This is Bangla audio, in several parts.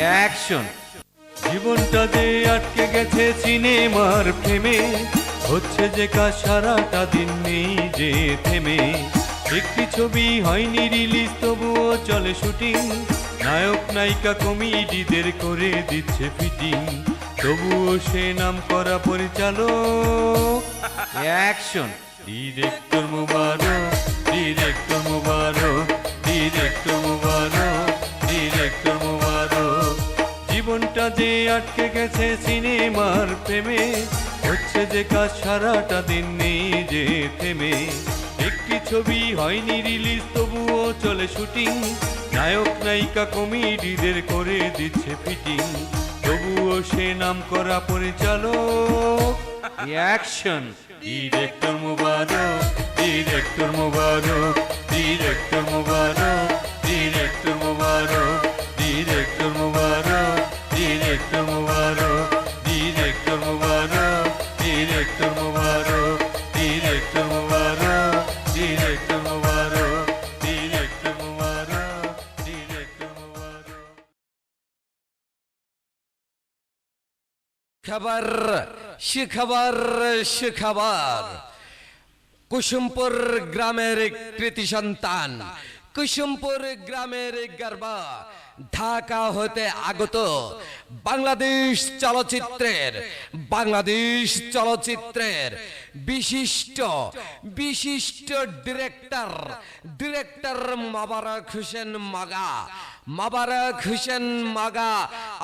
অ্যাকশন। জীবনটা যে আটকে গেছে সিনেমার ফ্রেমে, হচ্ছে যে কাজ সারাটা দিন নেই যে থেমে। একটি ছবি হয়নি রিলিজ তবুও চলে শুটিং, নায়ক নায়িকা কমেডিদের করে দিচ্ছে ফিটিং, তবুও সে নাম করা পরিচালক। অ্যাকশন। ডিরেক্টর মুবারক, ডিরেক্টর মুবারক, ডিরেক্টর মুবারক, ডিরেক্টর মুবারক। জীবনটা যে আটকে গেছে সিনেমার প্রেমে, হচ্ছে যে কাজ সারাটা দিন নেই যে থেমে। একটি ছবি হয়নি রিলিজ তবুও চলে শুটিং, নায়ক নায়িকা কমেডিদের করে দিচ্ছে ফিটিং, তবুও সে নাম করা পরিচালক। অ্যাকশন। ডিরেক্টর মুবারক, ডিরেক্টর মুবারক, ডিরেক্টর মুবারক, ডিরেক্টর মুবারক, ডিরেক্টর মুবারক, ডিরেক্টর মুবারক, ডিরেক্টর মুবারক, ডিরেক্টর মুবারক, ডিরেক্টর মুবারক, ডিরেক্টর মুবারক, ডিরেক্টর মুবারক, ডিরেক্টর মুবারক। খবর সুখবর সুখবর। কুসুমপুর গ্রামের কৃতি সন্তান, কুসুমপুর গ্রামের গর্ব, ঢাকা হতে আগত বাংলাদেশ চলচ্চিত্রের বিশিষ্ট ডিরেক্টর মোবারক হোসেন মাগা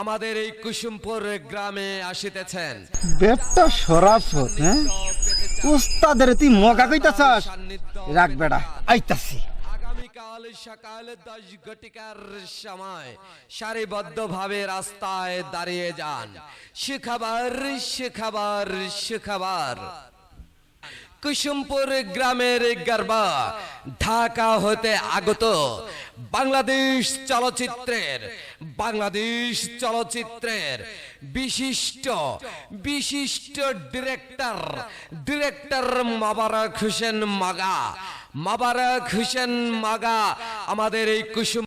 আমাদের এই কুসুমপুর গ্রামে আসিতেছেন। বেটা সরাসত, হ্যাঁ উস্তাদের তুই মগা কইতাছস, রাখ বেটা আইতাছি। আগামীকাল সকাল 10 ঘটিকার সময় সারিবদ্ধভাবে রাস্তায় দাঁড়িয়ে যান। সুখবর। কুসুমপুর গ্রামের গর্ব, ঢাকা হতে আগত বাংলাদেশ চলচ্চিত্রের বিশিষ্ট ডিরেক্টর মোবারক হোসেন মাগা আমাদের এই কুসুম।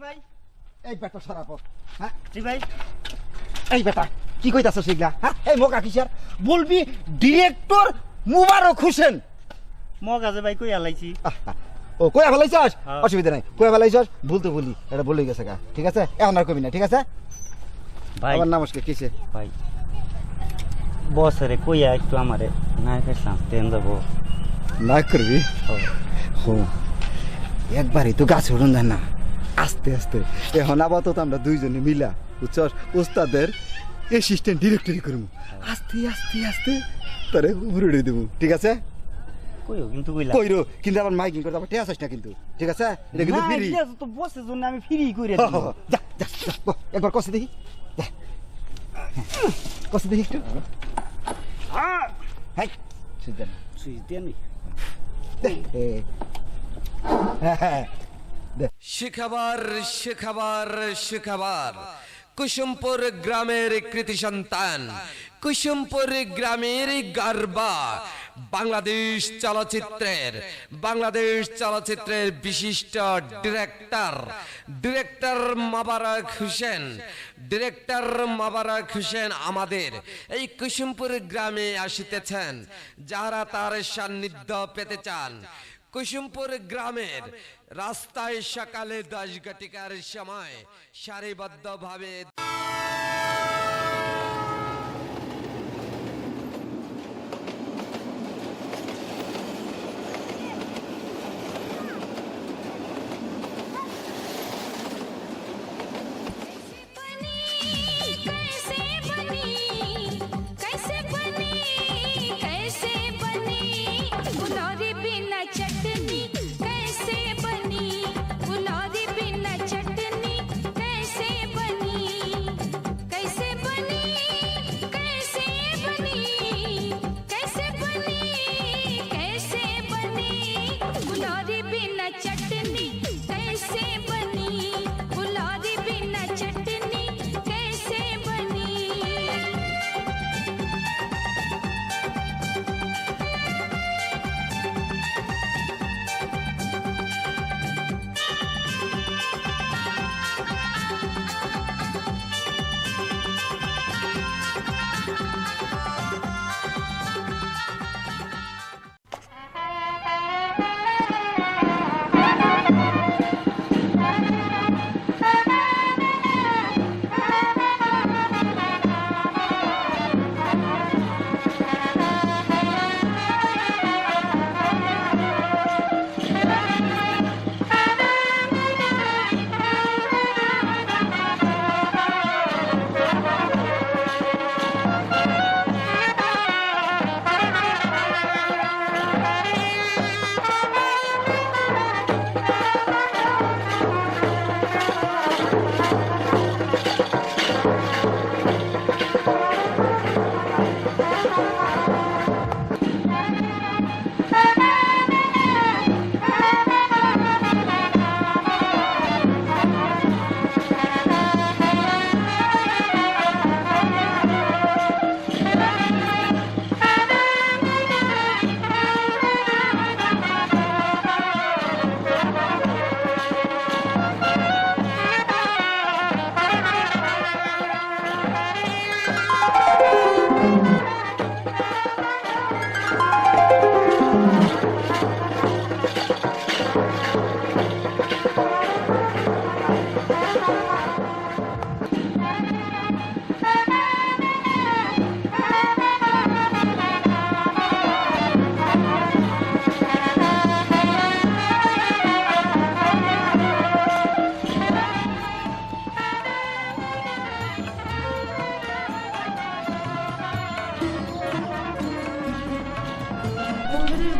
ভাই এই বেটা সরাসত, হ্যাঁ জি ভাই এই বেটা কি কইতাছস শিগলা, হ্যাঁ এই মগা কিসার বলবি ডিরেক্টর মুবারক হোসেন মগা যে ভাই কই আলাইছি। ও কইয়া ফেলাইছস, অসুবিধা নাই, কইয়া ফেলাইছস, ভুল তো বলি, এটা বলেই গেছে গা, ঠিক আছে এখন আর কবি না, ঠিক আছে ভাই আমার নমস্কার। কিসে ভাই বসরে কইয়া একটু আমারে নায়কের চান্স দেন দেবো। না করবি? হো একবারই তো গাছ উড়ুন দেন না, আস্তে আস্তে। এখন আপাতত আমরা দুইজনে মিলা বুঝছস উস্তাদের অ্যাসিস্ট্যান্ট ডিরেক্টরি করবো, আস্তে আস্তে আস্তে তারে উড়ে দেবো, ঠিক আছে? কইও কিন্তু কইলা কইরো কিন্তু আবার মাইকিং করতে আবার টেয়াস না কিন্তু, ঠিক আছে? এটা কিন্তু ফ্রি। না তো বসের জন্য আমি ফ্রি কইরা যা দিই। যা যা, একবার কষে দেখি, যা কষে দেখি একটু। হাই সুইদেন সুইচ দেন সুখবর। কুসুমপুর গ্রামের কৃতি সন্তান, কুসুমপুর গ্রামের গর্ব, বাংলাদেশ চলচ্চিত্রের বিশিষ্ট ডিরেক্টর মোবারক হোসেন আমাদের এই কুসুমপুর গ্রামে আসিতেছেন। যারা তার সান্নিধ্য পেতে চান, কুসুমপুর গ্রামের রাস্তায় সকালে 10 ঘটিকার সময় সারিবদ্ধভাবে चटनी कैसे बनी।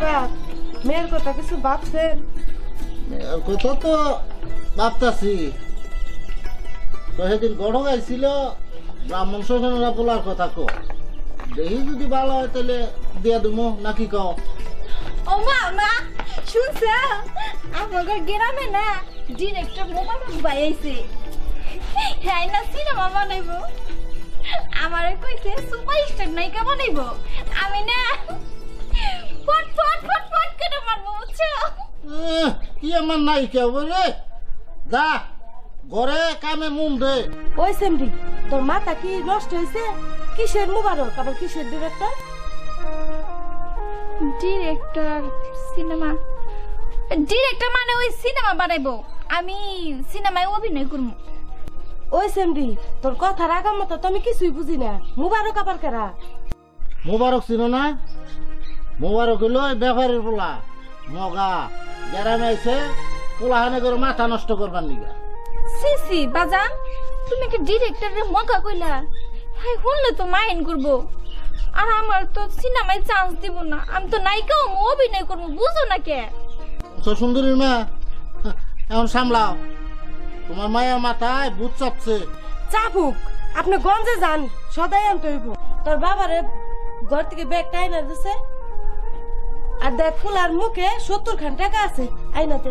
কাকা মেয়ের কথা কিছু ভাবছেন? আর কথা তো ভাবতাছি, তো সেদিন গড় গাইছিল ব্রাহ্মণ শোষণরা বলার কথা কো, দেখি যদি ভালো হয় তাহলে দিয়া দেবো নাকি কও? ও মা শুনছ আমাদের গ্রামে না ডিরেক্টর মোবারক ভাই আইছে, হ্যাঁ না সিনেমা বানাইব, আমারে কইছে সুপারস্টার নায়িকা বানাইব, আমি না ফট ফট ফট ফট করে মারবো বুঝছো? কি আমার নাই কেউ বলে যা ঘরে কামে মন দে। ওই সেমরি তোর মাথা কি নষ্ট হয়েছে? কিসের মুবারক আবার কিসের ডিরেক্টর? ডিরেক্টর সিনেমা, ডিরেক্টর মানে ওই সিনেমা বানাইবো, আমি সিনেমায় অভিনয় করবো। ওই সেমরি তোর কথা রাখার মতো তো আমি কিছুই বুঝি না, মুবারক আবার কারা? মোবারক চিনো না? মোবারক হইল ব্যাপারের পোলা মগা, গ্রামে আইছে পোলা হানে করে মাথা নষ্ট করবার নিগা। সিসি বাজান তুমি কি ডিরেক্টরের মগা কইলা? হাই শুনলে তো মাইন্ড করবো, আর আমার তো সিনেমায় চান্স দিব না, আমি তো নায়িকাও অভিনয় করবো, বুঝো না কে? তো সুন্দরীর মা এখন সামলাও, তোমার মায়ের মাথায় ভূত চাপছে। চাপুক আপনি গঞ্জে যান, সদাই আনতে হইব। তোর বাবারে ঘর থেকে ব্যাগ টাইনা দিছে, আর দেখ ফুলার মুখে 70 খান টাকা আছে আইনাতে।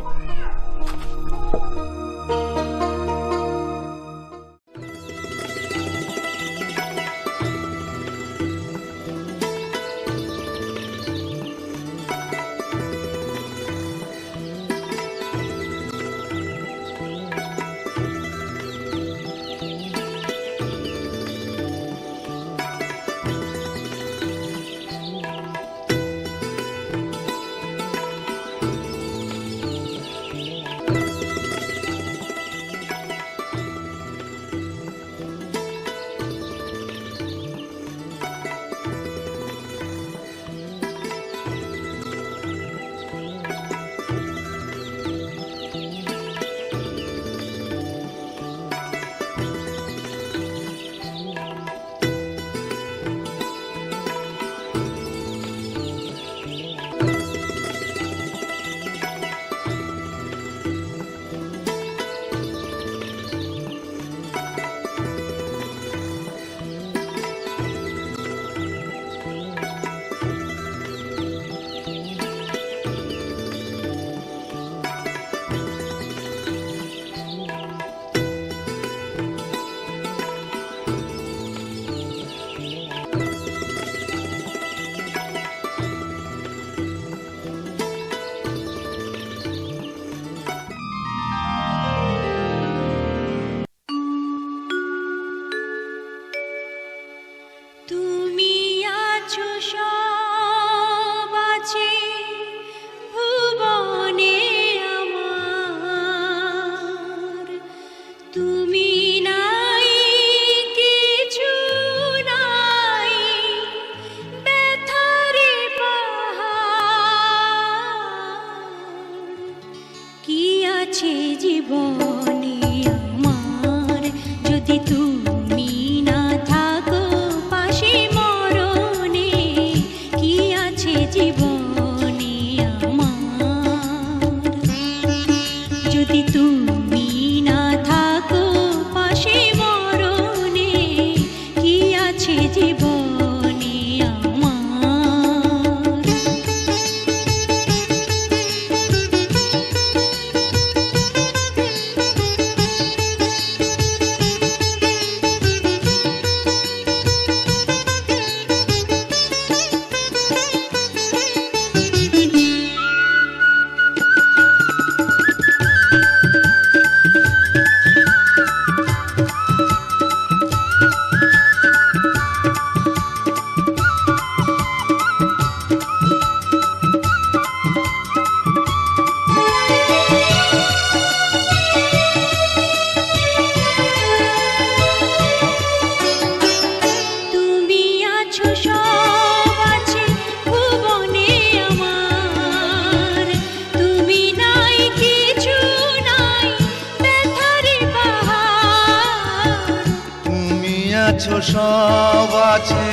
আছো সব আছে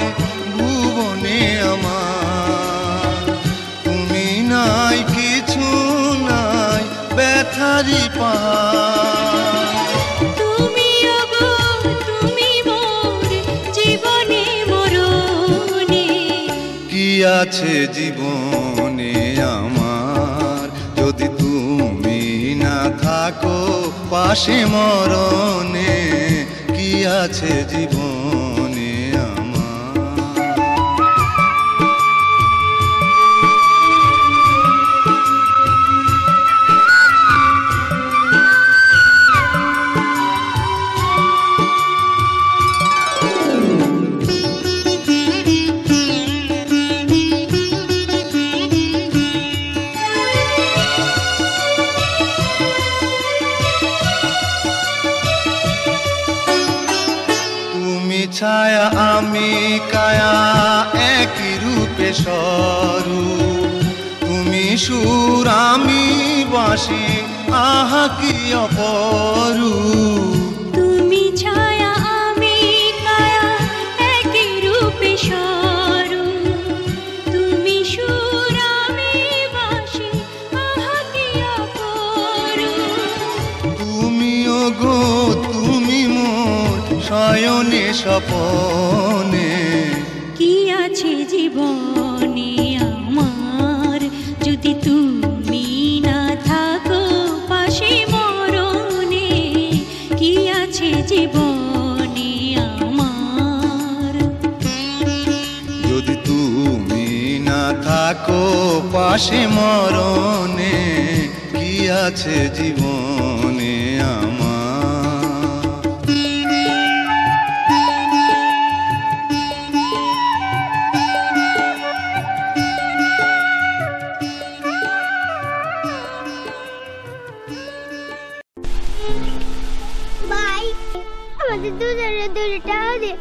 ভুবনে আমার, তুমি চারি পার। তুমি ওগো তুমি মোর জীবনে মরণে। কি আছে জীবনে আমার যদি তুমি না থাকো পাশে মরণে। কি আছে জীবনে আমার। ছায়া আমি কায়া একই রূপে স্বরূপ। তুমি সুর আমি বাঁশি আহা কি অপরূপ। তুমি ছায়া আমি কায়া একই রূপে স্বরূপ। তুমি সুর আমি বাঁশি আহা কি অপরূপ। তুমি ওগো তুমি মোর শয়নে স্বপনে। কি আছে জীবনে আমার যদি তুমি না থাকো পাশে মরণে। কি আছে জীবনে আমার। যদি তুমি না থাকো পাশে মরণে। কি আছে জীবনে আমার। ভাই আমাদের দুজনের 2 টাকা দে,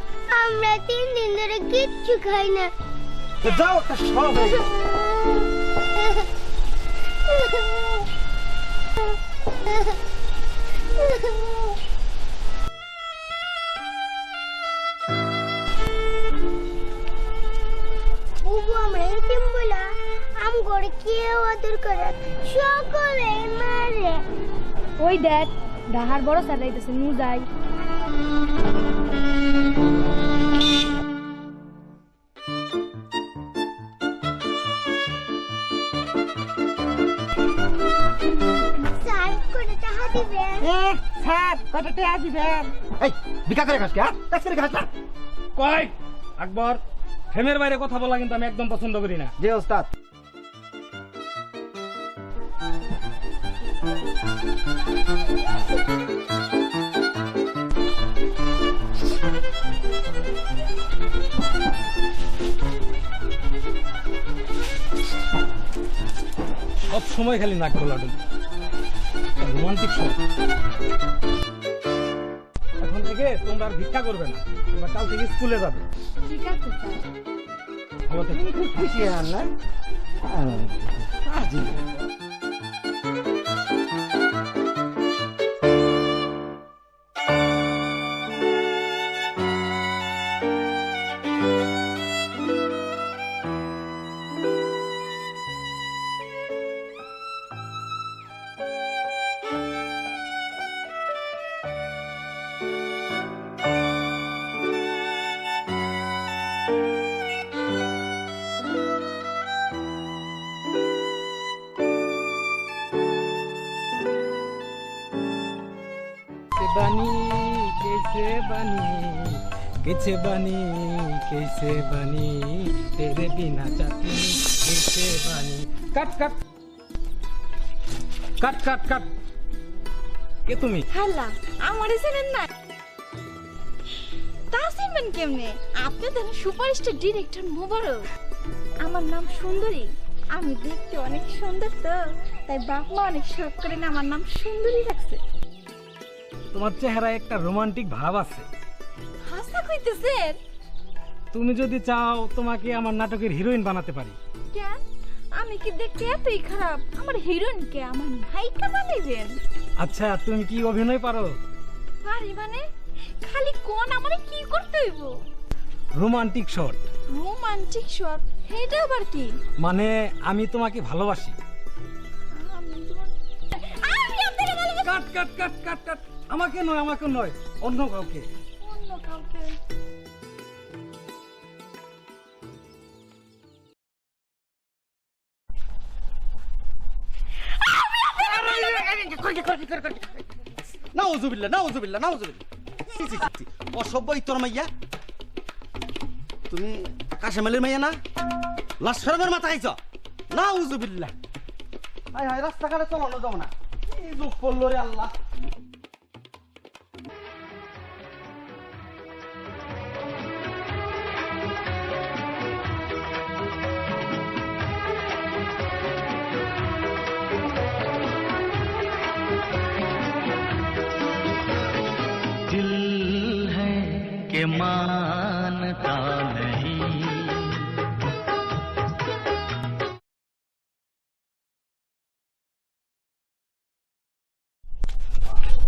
আমরা 3 দিন ধরে কিচ্ছু খাই না। যাও একটা সব হয়ে গেছে। বুবু আমরা এতিম বলা আম করে কেউ আদর করে সকলে মারে। ওই দেখ ডাহার বড় স্যার যাইতেছে নু যাই। স্যার করে টাকা দিবেন। স্যার কত টাকা দিবেন? এই বিকা করে খাস কি? ট্যাক্স করে খাস না? কই আকবর, ফ্রেমের বাইরে কথা বলা কিন্তু আমি একদম পছন্দ করি না। জি ওস্তাদ। সব সময় খালি নাক গলাডুল, রোমান্টিক শট। এখন থেকে তোমরা আর ভিক্ষা করবে না, তোমরা কাল থেকে স্কুলে যাবে। ঠিক আছে স্যার। ভালো থেকো। খুব খুশি আর না? আজি कैसे बनी कैसे बनी तेरे बिना चटनी कैसे बनी। Cut cut cut cut cut. কে তুমি? হ্যালা আমারে চেনেন না? তা চিনবেন কেমনে? আপনি তো সুপারস্টার ডিরেক্টর মোবারক। আমার নাম সুন্দরী। আমি দেখতে অনেক সুন্দর তো, তাই বাপ মা অনেক শখ করে না আমার নাম সুন্দরী রাখছে। তোমার চেহারায় একটা রোমান্টিক ভাব আছে। হাসা কইতেছেন? তুমি যদি চাও তোমাকে আমার নাটকের হিরোইন বানাতে পারি। কেন? আমি কি দেখতে এতই খারাপ? আমার হিরোইন কে আমার নায়িকা বানাইবেন? আচ্ছা তুমি কি অভিনয় পারো? পারি মানে? খালি কোন আমারে কি করতে হইব? Romantic shot. Romantic shot? এটা আবার কি? মানে আমি তোমাকে ভালোবাসি। আমি আপনাকে কাট কাট কাট কাট আমাকে নয় অন্য কাউকে। অন্য কাউকে? নাউজুবিল্লাহ নাউজুবিল্লাহ নাউজুবিল্লাহ। অসভ্য তোর মাইয়া, তুমি কাশেম আলীর মাইয়া না? লাশ শরমের মাথা খাইছ? নাউজুবিল্লাহ। হায় হায়, রাস্তাঘাটে চলানো যাও না, কি যুগ করলো রে আল্লাহ। के मानता नहीं।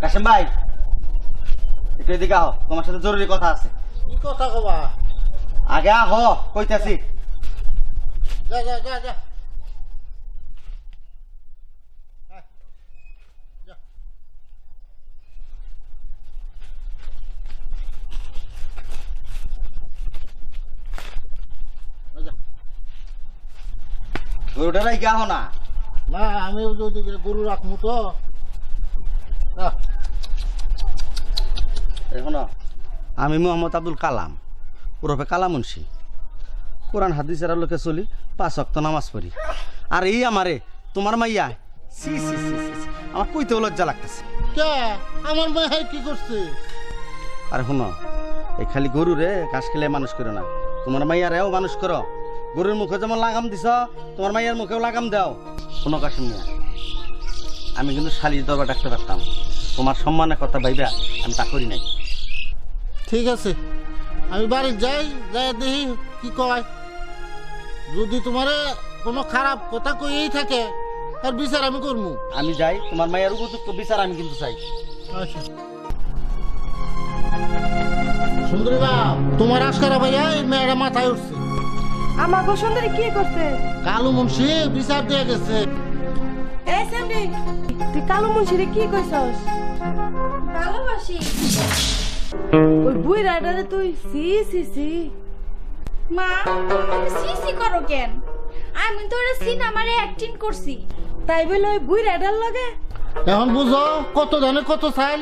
কাশেম ভাই, একটু এদিকে আহ, তোমার সাথে জরুরি কথা আছে। কি কথা কবা? আগে আহ, কইতাছি। যা যা যা যা। গরুটা রাইখা আহ না। না, আমি যদি গরু রাখবো তো। এখন আমি মোহাম্মদ আব্দুল কালাম, ওরফে কালাম মুন্সি। কোরআন হাদিসের লোকে চলি, 5 ওয়াক্ত নামাজ পড়ি। আর এই আমারে তোমার মাইয়া, সি সি সি সি, আমার কইতেও লজ্জা লাগতেছে। কে আমার মাইয়া কি করছে? আরে শুনো, এই খালি গরু রে ঘাস খেলে মানুষ করে না, তোমার মাইয়ারেও মানুষ করো। গরুর মুখে যেমন লাগাম দিছ, তোমার মাইয়ার মুখেও লাগাম দাও। শোনো কাশিম মিয়া, আমি কিন্তু শালির দরবার ডাকতে পারতাম, তোমার সম্মানের কথা ভাইবা আমি তা করি নাই। ঠিক আছে, আমি বাড়ি যাই, যাই দেখি কি কয়। যদি তোমার কোনো খারাপ কথা কইই থাকে তার বিচার আমি করবো। আমি যাই, তোমার মায়ের উপযুক্ত বিচার আমি কিন্তু চাই। সুন্দরী বাপ, তোমার আজকারা ভাইয়া এই মেয়েরা মাথায় উঠছে। আমার গো সুন্দরী কি করছে? কালু মুন্সি বিচার দিয়ে গেছে। এই সামনে, তুই কালু মুন্সিরে কি কইছস? ভালোবাসি। ওই বুই রাইডারে তুই সি সি সি। মা, তুমি সিসি করো কেন? আমি তো ওরা সিনেমারে অ্যাক্টিং করছি। তাই বলে ওই বুই রাইডার লাগে? এখন বুঝো কত জানে কত চাইল।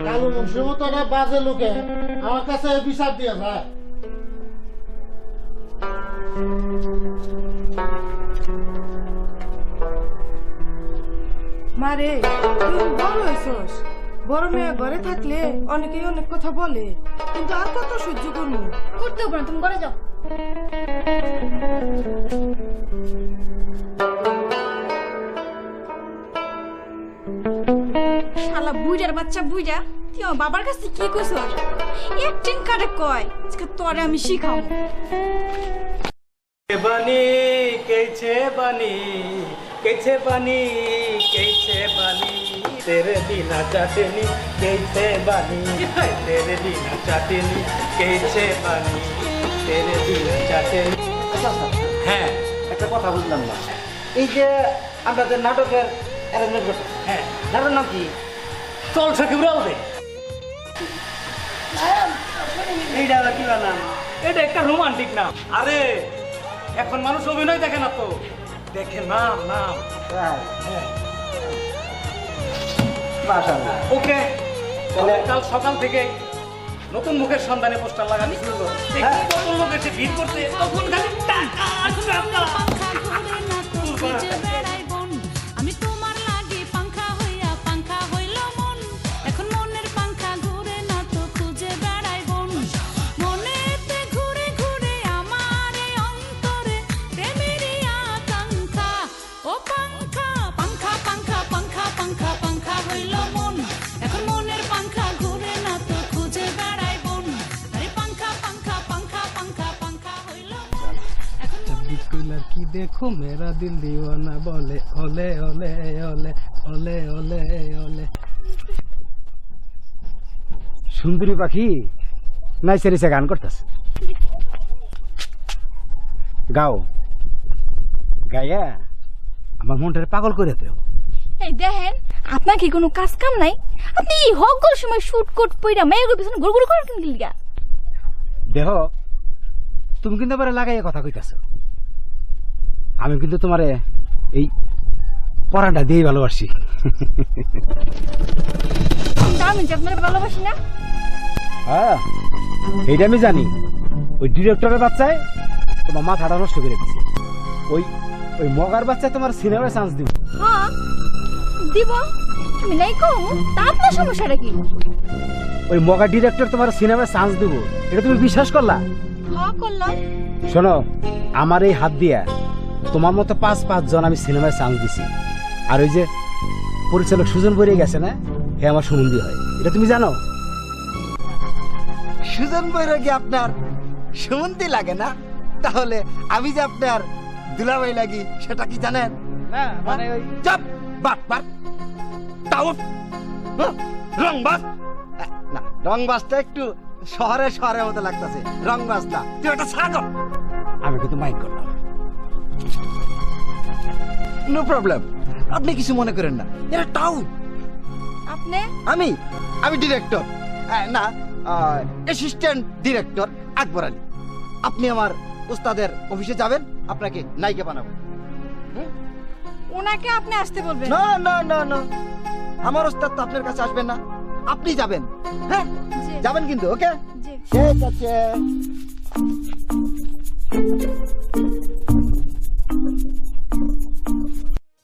কালু মুন্সির মতো না বাজে লোকে আমার কাছে বিচার দিয়ে যায়। মারে, তুই বড় হইছস। বড় মেয়ে ঘরে থাকলে অনেকেই অনেক কথা বলে, কিন্তু আর কত সহ্য করবো? করতে হবে না, তুমি ঘরে যাও। শালা বুইড়ার বাচ্চা বুইড়া, তুই আমার বাবার কাছে কি কইছস? অ্যাক্টিং কারে কয়? আজকে তোরে আমি শিখাও। বানি कैसे बनी कैसे बनी कैसे बनी तेरे बिना चटनी कैसे बनी तेरे बिना चटनी कैसे बनी तेरे बिना चटनी। হ্যাঁ, একটা কথা বুঝলাম না, এই যে আমরা যে নাটকের অ্যারেঞ্জমেন্ট করছি, হ্যাঁ, নাটকের নাম কি? চল সখী উড়াও দে। এইটা আবার কি নাম? এটা একটা রোমান্টিক নাম। আরে এখন মানুষ অভিনয় দেখে না তো, দেখে নাম নাম। ওকে, কাল সকাল থেকে নতুন মুখের সন্ধানে পোস্টার লাগানি শুরু করো। দেখি কত লোক এসে ভিড় করতে, তখন খালি টাকা আমি তোমার লাগি পাংখা হইয়া পাংখা হইল মন, এখন মনের পাংখা ঘুরে না তো খুঁজে বেড়াই বন। মনেতে ঘুরে ঘুরে আমার অন্তরে প্রেমেরই আকাঙ্ক্ষা। ও পাংখা পাংখা পাংখা পাংখা পাংখা পাংখা হইল মন, এখন মনের পাংখা ঘুরে না তো খুঁজে বেড়াই বন। আরে পাংখা পাংখা পাংখা পাংখা পাংখা হইল মন। लड़की देखो मेरा दिल दीवाना बोले ओले ओले ओले ओले ओले ओले। সুন্দরী পাখি নাইসে রিসে গান করতেছে, গাও গাইয়া আমার মনটারে পাগল করে দেও। এই দেখেন, আপনার কি কোনো কাজ কাম নাই? আপনি এই হগল সময় শুট কোট পইরা মেয়ের পিছনে ঘুরঘুর করেন কেন লিগা? দেহ তুমি কিন্তু এবারে লাগাইয়া কথা কইতাছ। আমি কিন্তু তোমারে এই পরাটা দিয়েই ভালোবাসি। কিন্তু আমি যে আপনার ভালোবাসি না। হ্যাঁ এইটা আমি জানি। ওই ডিরেক্টরের বাচ্চায় তোমার মাথাটা নষ্ট করে দিছে। ওই ওই মগার বাচ্চায় তোমার সিনেমায় চান্স দিব। হ্যাঁ দিব, আমি নাই কম। তা আপনার সমস্যাটা কি? ওই মগা ডিরেক্টর তোমার সিনেমায় চান্স দিব, এটা তুমি বিশ্বাস করলা? হ্যাঁ করলাম। শোনো, আমার এই হাত দিয়া তোমার মতো 5 জন আমি সিনেমায় চান্স দিছি। আর ওই যে পরিচালক সুজন বইরে গেছে না, হে আমার সুমন্দি হয়, এটা তুমি জানো? সুজন বৈরাগী আপনার সুমন্তি লাগে না? তাহলে আমি যে আপনার দুলাভাই লাগি সেটা কি জানেন? না মানে ওই চাপ বাট বাট টাউট রংবাজ না, রংবাজটা একটু শহরের মতো লাগতেছে। রংবাজ না, তুই একটা ছাগল। আমি কিন্তু মাইন্ড করলাম। নো প্রবলেম, আপনি কিছু মনে করেন না। এটা টাউন। আপনি? আমি ডিরেক্টর না, অ্যাসিস্ট্যান্ট ডিরেক্টর আকবর আলী। আপনি আমার উস্তাদের অফিসে যাবেন, আপনাকে নায়িকা বানাবো। ওনাকে আপনি আসতে বলবেন? না না না না, আমার উস্তাদ তো আপনার কাছে আসবেন না, আপনি যাবেন। হ্যাঁ যাবেন কিন্তু। ওকে ঠিক আছে।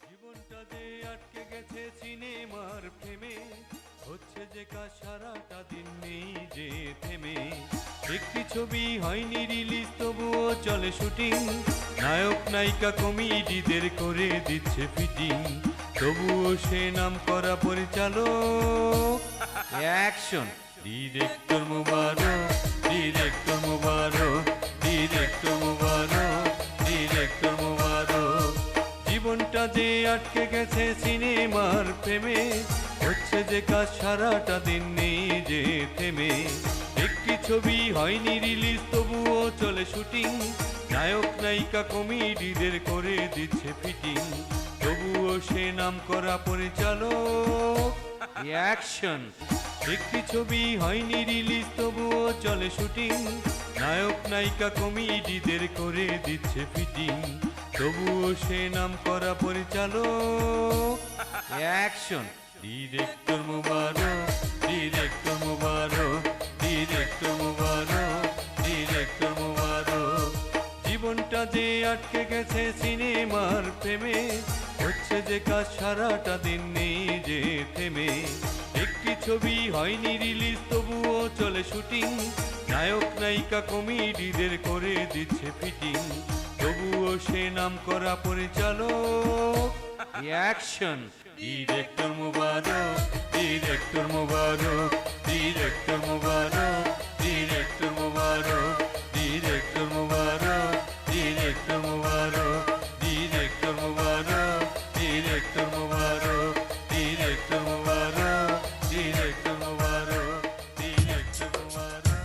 জীবনটা যে আটকে গেছে সিনেমার প্রেমে, হচ্ছে যে কাজ সারাটা দিন নেই যে থেমে। একটি ছবি হয়নি রিলিজ, তবুও চলে শুটিং। নায়ক নায়িকা কমেডিদের করে দিচ্ছে ফিটিং, তবুও সে নাম করা পরিচালক। অ্যাকশন ডিরেক্টর মুবারক, ডিরেক্টর মুবারক, ডিরেক্টর মুবারক, ডিরেক্টর মুবারক। জীবনটা যে আটকে গেছে সিনেমার প্রেমে, হচ্ছে যে কাজ সারাটা দিন নেই যে থেমে। একটি ছবি হয়নি রিলিজ, তবুও চলে শুটিং। নায়ক নায়িকা কমেডিদের করে দিচ্ছে ফিটিং, তবুও সে নাম করা পরিচালক। অ্যাকশন একটি ছবি হয়নি রিলিজ, তবুও চলে শুটিং। নায়ক নায়িকা কমেডিদের করে দিচ্ছে ফিটিং, তবুও সে নাম করা পরিচালক। অ্যাকশন ডিরেক্টর মুবারক, ডিরেক্টর মুবারক, ডিরেক্টর মুবারক, ডিরেক্টর মুবারক। জীবনটা যে আটকে গেছে সিনেমার প্রেমে, হচ্ছে যে কাজ সারাটা দিন নেই যে থেমে। একটি ছবি হয়নি রিলিজ, তবুও চলে শুটিং। নায়ক নায়িকা কমেডিদের করে দিচ্ছে ফিটিং, তবুও সে নাম করা পরিচালক। অ্যাকশন ডিরেক্টর মুবারক, ডিরেক্টর মুবারক, ডিরেক্টর মুবারক, ডিরেক্টর মুবারক, ডিরেক্টর মুবারক, ডিরেক্টর মুবারক, ডিরেক্টর মুবারক, ডিরেক্টর মুবারক, ডিরেক্টর মুবারক, ডিরেক্টর মুবারক, ডিরেক্টর মুবারক।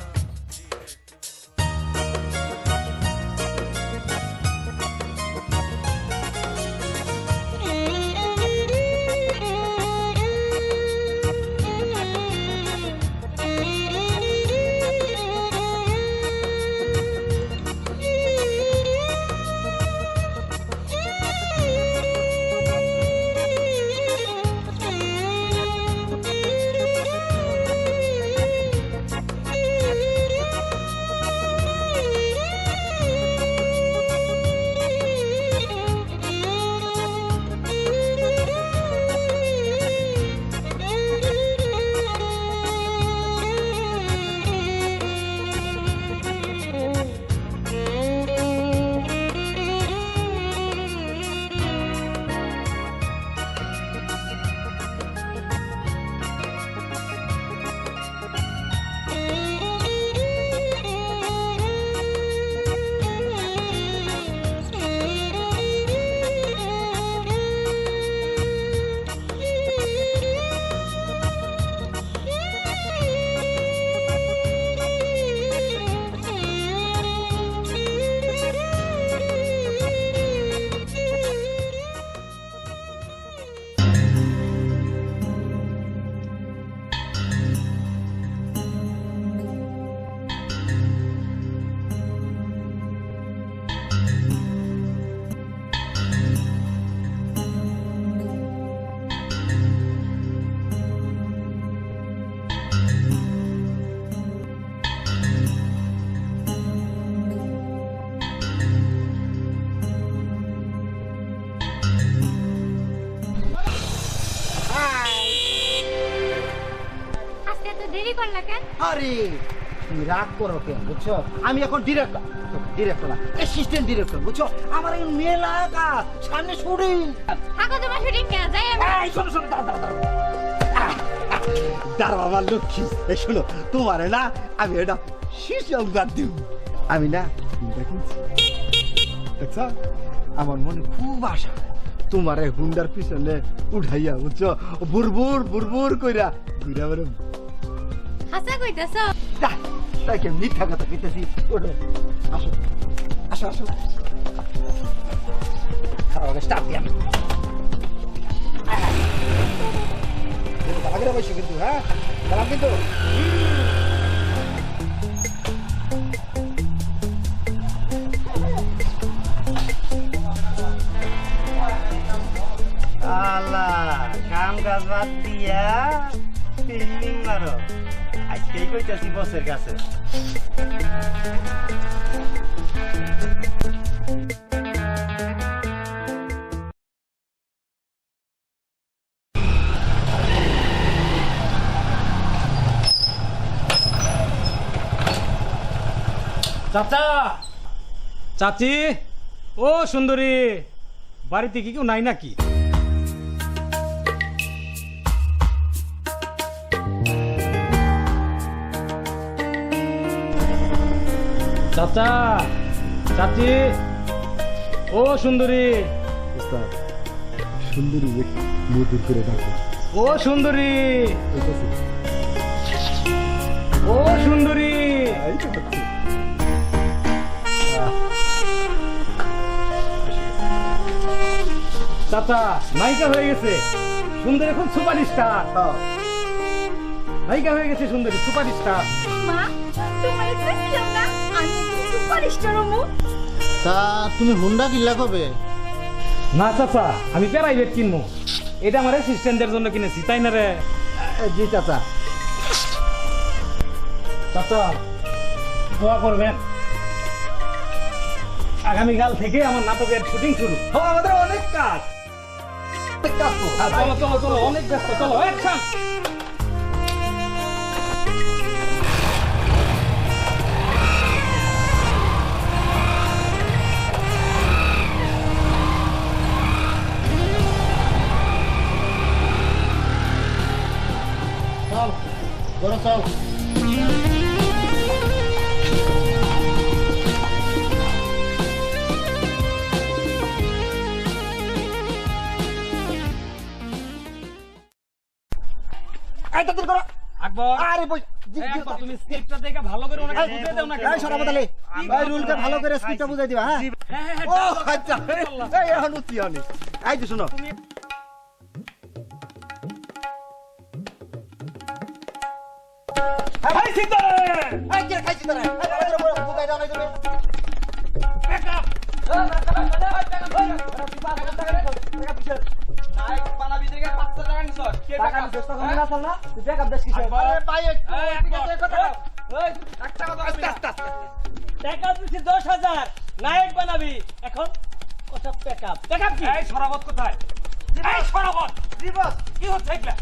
দেরি করলা কেন? আরে তুমি রাগ করো কেন বুঝছো? আমি এখন ডিরেক্টর না, অ্যাসিস্ট্যান্ট ডিরেক্টর বুঝছো? আমার এখন মেলা কাজ, সামনে শুটিং। থাকো তোমার শুটিং কেন যাই আমি। এই শোনো দাঁড়াও আমার লক্ষ্মী। এই শোনো, তোমার না আমি এটা সুসংবাদ দিব। আমি না দেখছ, আমার মনে খুব আশা তোমার এই হুন্ডার পিছনে উঠাইয়া বুঝছো, বুরবুর কইরা ঘুরে বেড়াবো। হাসা কইতাছো? তাই কে মিথ্যা কথা কইতেছি? ওঠো, আসো আসো আসো, খাওয়া স্টার্ট দিয়া আগে বসে কিন্তু, হ্যাঁ গেলাম কিন্তু। আল্লাহ, কাম কাজ বাদ দিয়া ফিল্মিং মারো। আজকেই কইতাছি বসের কাছে। চাচা, চাচি, ও সুন্দরী, বাড়িতে কি কেউ নাই নাকি? চাচা, চাচি, ও সুন্দরী। সুন্দরী মধুর করে ডাকো। ও সুন্দরী, ও সুন্দরী। চাচা, নায়িকা হয়ে গেছে সুন্দরী, এখন সুপারস্টার। নায়িকা হয়ে গেছে সুন্দরী, সুপারস্টার। মা, তোমার কইছিলাম না আমি সুপারস্টার হমু। তা তুমি হুন্ডা কিনলা কবে? না চাচা, আমি প্রাইভেট কিনবো। এটা আমার অ্যাসিস্ট্যান্টদের জন্য কিনেছি, তাই না রে? জি চাচা। চাচা, দোয়া করবেন, আগামীকাল থেকে আমার নাটকের শুটিং শুরু। আমাদের অনেক কাজ। চলো চলো চলো, অনেক ব্যস্ত, চলো অ্যাকশন। চল ঘরে চল। তুমি স্ক্রিপ্টটা দেখে ভালো করে ওনাকে বুঝিয়ে দাও না। এই সরাবো তাহলে, এই রুলকে ভালো করে স্ক্রিপ্টটা বুঝাই দিবা। হ্যাঁ ও আচ্ছা, এই এখন উঠছি আমি। এই যে শোনো, এই সিদ্ধ, এই যে খাইছি তোরা, এই ভালো করে বুঝাই দাও না তুমি। নায়ক বানাবি এখন কথা প্যাকআপ। প্যাকআপ কি? এই সরাবত কোথায়? এই সরাবত দিবস কি হচ্ছে এগুলা?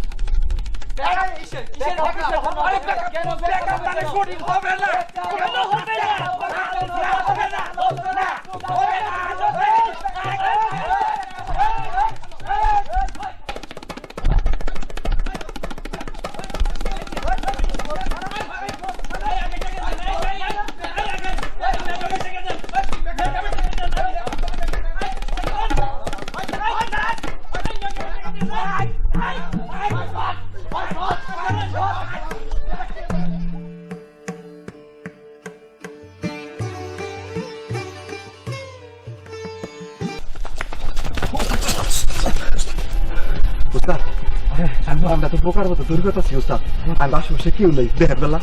আমরা তো বোকার মতো দুর্গত আছি ওস্তাদ। আমি আশেপাশে কেউ নেই দেহের বেলা।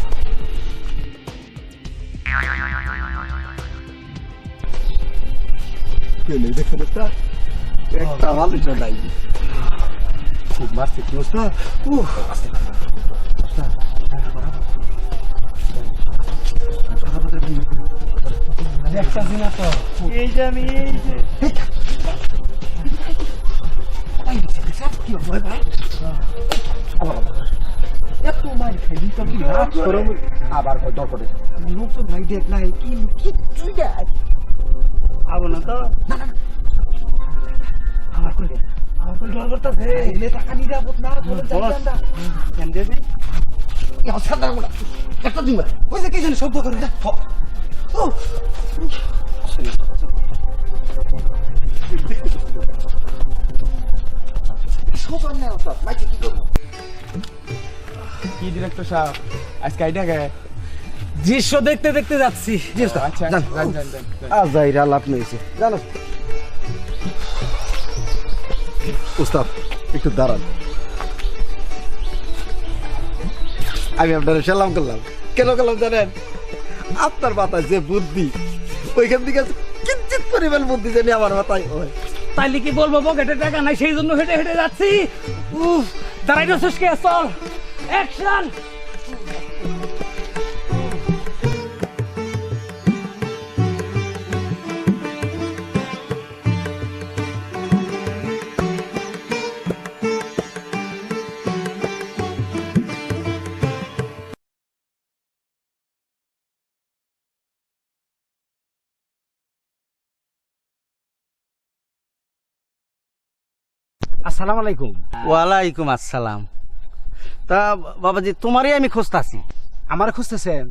কেউ নেই দেখেন ওস্তাদ, একটা মানুষ নাই। খুব মারছে কি ওস্তাদ? এই যে আমি এত মার খাইলি তো কি রাত শরম আবার কত করে নতুন ভাই দেখ নাই কি কিচ্ছু দেখ আবো না তো আমার কই ডর করতেছে এলে টাকা নিরাপদ না বলে জানতা কেন দেবি সাদা গুলা একটা দিন ওই যে কি জানি শব্দ করে যা ও সবার না ওস্তাদ মাইকে কি করব কি ডিরেক্টর সাহেব আজকে আইডিয়া কে দৃশ্য দেখতে দেখতে যাচ্ছি জি ওস্তাদ আচ্ছা জান আজাইরা লাভ নেইছে জানো উস্তাদ একটু দাঁড়ান, আমি আপনার সালাম করলাম। কেন করলাম জানেন? আপনার মাথায় যে বুদ্ধি, ওইখান থেকে কিঞ্চিত পরিমাণ বুদ্ধি জানি আমার মাথায় হয়। তাইলে কি বলবো পকেটে টাকা নাই সেই জন্য হেঁটে হেঁটে যাচ্ছি। উফ দাঁড়াইলো সুস্কে চল অ্যাকশন। আসসালামু আলাইকুম। ওয়ালাইকুম আসসালাম। তা বাবাজি তোমারই আমি খুঁজতাছি। আমার খুঁজতেছেন?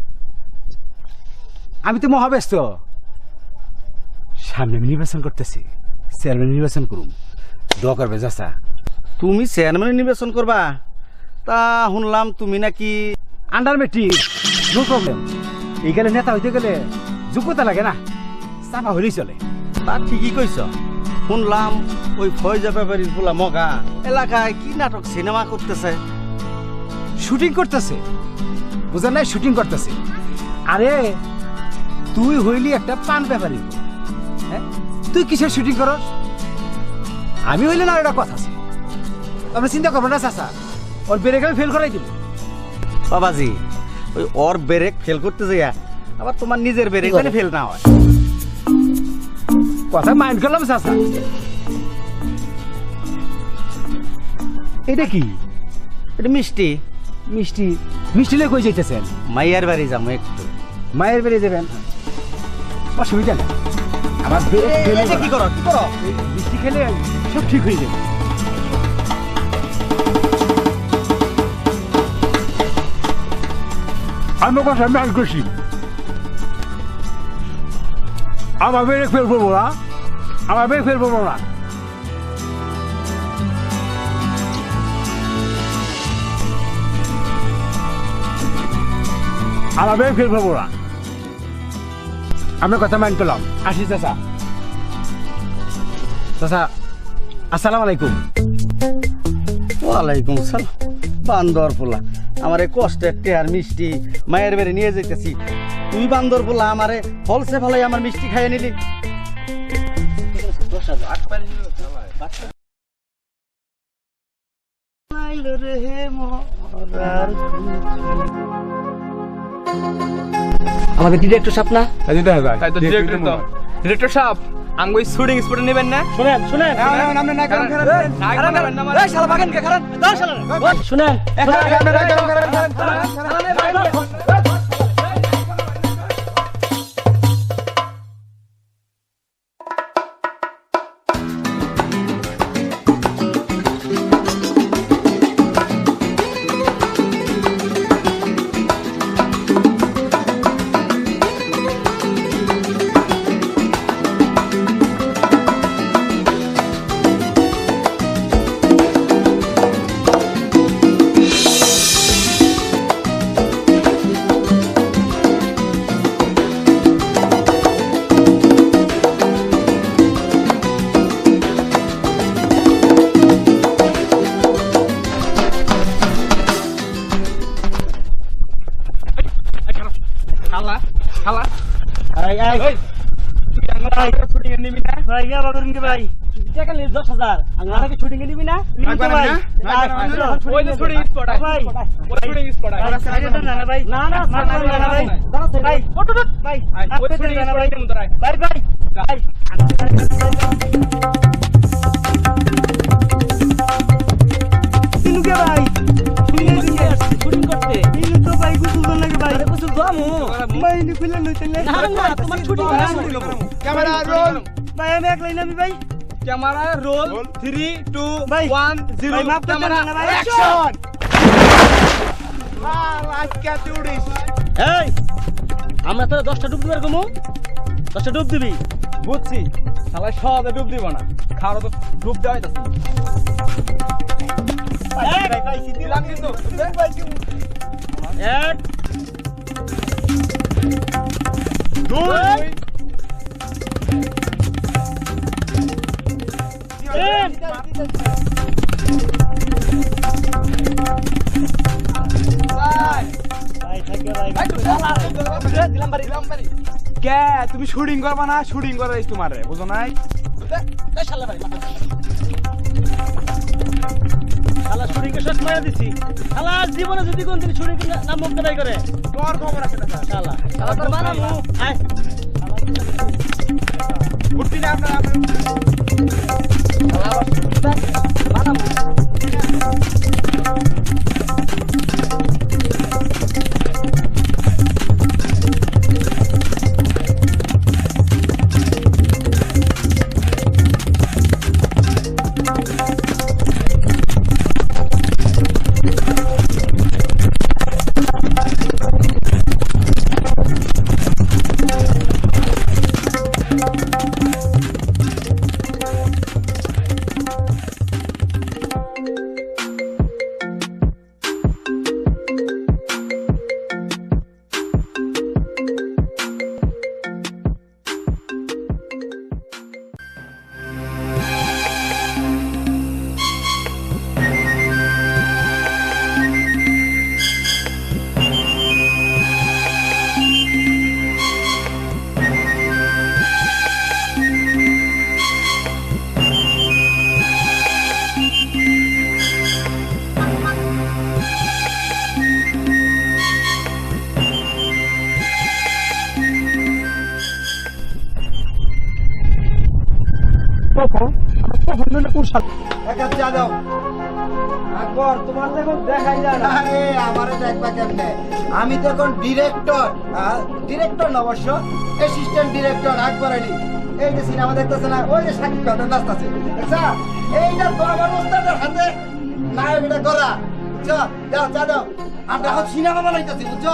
আমি তো মহাব্যস্ত, সামনে আমি নির্বাচন করতেছি, চেয়ারম্যান নির্বাচন করুন, দোয়া করবে চাচা। তুমি চেয়ারম্যান নির্বাচন করবা? তা শুনলাম তুমি নাকি আন্ডার মেট্রিক। নো প্রবলেম, এই গেলে নেতা হইতে গেলে যোগ্যতা লাগে না, চাপা হইলেই চলে। তা ঠিকই কইছ। শুনলাম ওই ফয়জা ব্যাপারীর পোলা মগা এলাকায় কি নাটক সিনেমা করতেছে, শুটিং করতেছে, বুঝেন নাই? শুটিং করতেছে। আরে তুই হইলি একটা পান ব্যাপারী, হ্যাঁ? তুই কিসের শুটিং করস? আমি হইলে না, একটা কথা আছে, আপনি চিন্তা করবেন না চাচা, ওর ব্রেক আমি ফেল করাই দিব। বাবাজি ওই ওর ব্রেক ফেল করতে যাইয়া আবার তোমার নিজের ব্রেক যেন ফেল না হয়। কথা মাইন্ড করলাম চাচা। এটা কি? এটা মিষ্টি। মিষ্টি? মিষ্টি লয়ে কই যাইতেছেন? মাইয়ার বাড়ি যাবো একটু। মায়ের বাড়ি যাবেন? অসুবিধা নেই, আমার কি করো কি করো, মিষ্টি খেলে সব ঠিক হয়ে যাবে। আমি কথা ম্যান করছি, আমার বেড়ে ফেলবো না, আমার বেড়ে ফেলবো না। আমার বেড়ে ফেলবো না। আপনার কথা মাইন্ড করলাম, আসি চাচা। চাচা আসসালামু আলাইকুম। ওয়ালাইকুম সালাম। বান্দর পোলা আমারে কষ্টের টেয়ার মিষ্টি মায়ের বাড়ি নিয়ে যাইতেছি, তুই বান্দর পোলা আমারে ফলসে ফলাই আমার মিষ্টি খাইয়ে নিলি। আমাদের ডিরেক্টর সাহেব না? তাই তো ডিরেক্টর তো। ডিরেক্টর সাহেব আঙ্গ ওই শুটিং স্পটে নেবেন না? শুনেন শুনেন আপনি না কারণ এই শালা বাগান কে কারণ দাও শালা শুনেন দামু মাইনি খুলে লইতেলে না না তোমার ছুটি ক্যামেরা রোল ভাই আমি একলাই নামি ভাই ক্যামেরা রোল 3 2 1 0 ক্যামেরা অ্যাকশন আজকে তুড়িস এই আমরা তো 10টা ডুব দিবার কমু 10টা ডুব দিবি বুঝছি শালা সব ডুব দিব না খাওয়া তো ডুব দেওয়া হইতাছে পাইছি দিলাম কিন্তু পাইছি 1 2 কে তুমি শুটিং করবা না শুটিং করে তোমারে বুঝো নাই শালা শুটিং কে শট মারা দিছি শালা জীবনে যদি কোনদিন শুটিং না মুক্ত নাই করে তোর খবর আছে না শালা শালা তোর বানামু আয় উঠবি না আপনারা বানামু আমি তো এখন ডিরেক্টর না অবশ্য অ্যাসিস্ট্যান্ট ডিরেক্টর আকবর আলী এই যে সিনেমা দেখতেছে না ওই যে সাকিব খানের নাচতেছে আচ্ছা এইটা তো আমার ওস্তাদের হাতে নায়ক এটা করা বুঝছো দাও চা দাও আমরা এখন সিনেমা বানাইতেছি বুঝছো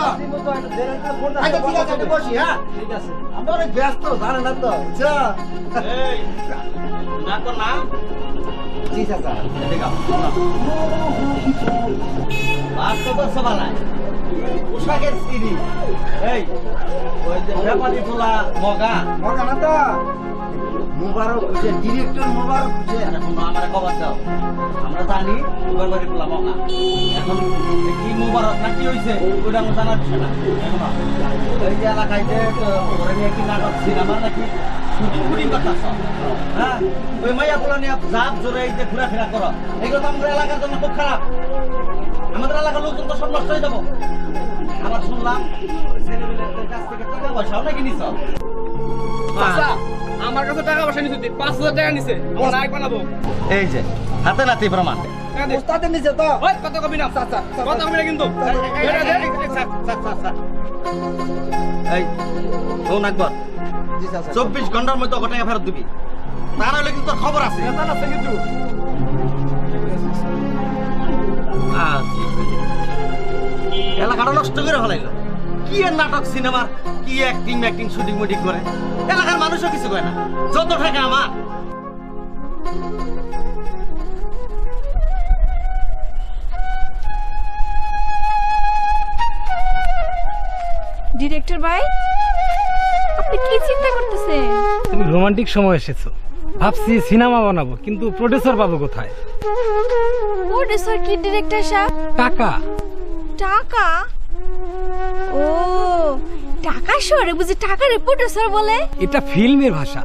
আচ্ছা ঠিক আছে আমি বসি হ্যাঁ ঠিক আছে আমরা অনেক ব্যস্ত জানে না তো বুঝছো এই না তো না জি চাচা দেখাও বাস তো বসে বানায় পোশাকের সিরি এই ওই যে ব্যাপারী তোলা মগা না তো মুবারক হইছে ডিরেক্টর মুবারক হইছে এখন আমার খবর দাও আমরা জানি ব্যাপারী তোলা মগা এখন কি মুবারক না কি হইছে ওটা আমরা জানার বিষয় না এখন এই যে এলাকায় যে ওরে নিয়ে কি নাটক সিনেমা নাকি শুটিং করতেছ হ্যাঁ ওই মাইয়া পোলা নিয়ে জাপ জোরে এই যে ঘোরাফেরা করো এগুলো তো আমাদের এলাকার জন্য খুব খারাপ আমাদের এলাকার লোকজন তো সব নষ্ট হয়ে যাবো আবার শুনলাম ছেলেমেয়েদের কাছ থেকে টাকা পয়সাও নাকি নিছ আমার কাছে টাকা পয়সা নিছে 5000 টাকা নিছে আমার নায়ক বানাবো এই যে হাতে নাতে প্রমাণ ওস্তাদের নিচে তো ওই কত কবি না আচ্ছা কত কবি না কিন্তু এই কোন আকবর 24 ঘন্টার মধ্যে টাকা ফেরত দিবি তার হলে কিন্তু খবর আছে কিন্তু এলাকাটা নষ্ট করে ফেলাইলো কি এর নাটক সিনেমার কি অ্যাক্টিং শুটিং মুটিং করে এলাকার মানুষও কিছু কয় না যত টাকা আমার ডিরেক্টর ভাই আপনি কি চিন্তা করতেছেন? তুমি রোমান্টিক সময় এসেছো, ভাবছি সিনেমা বানাবো, কিন্তু প্রডিউসার পাবো কোথায়? প্রডিউসার কি ডিরেক্টর সাহেব? টাকা। টাকা? ও টাকা শহরে বুঝি টাকার প্রডিউসার বলে? এটা ফিল্মের ভাষা।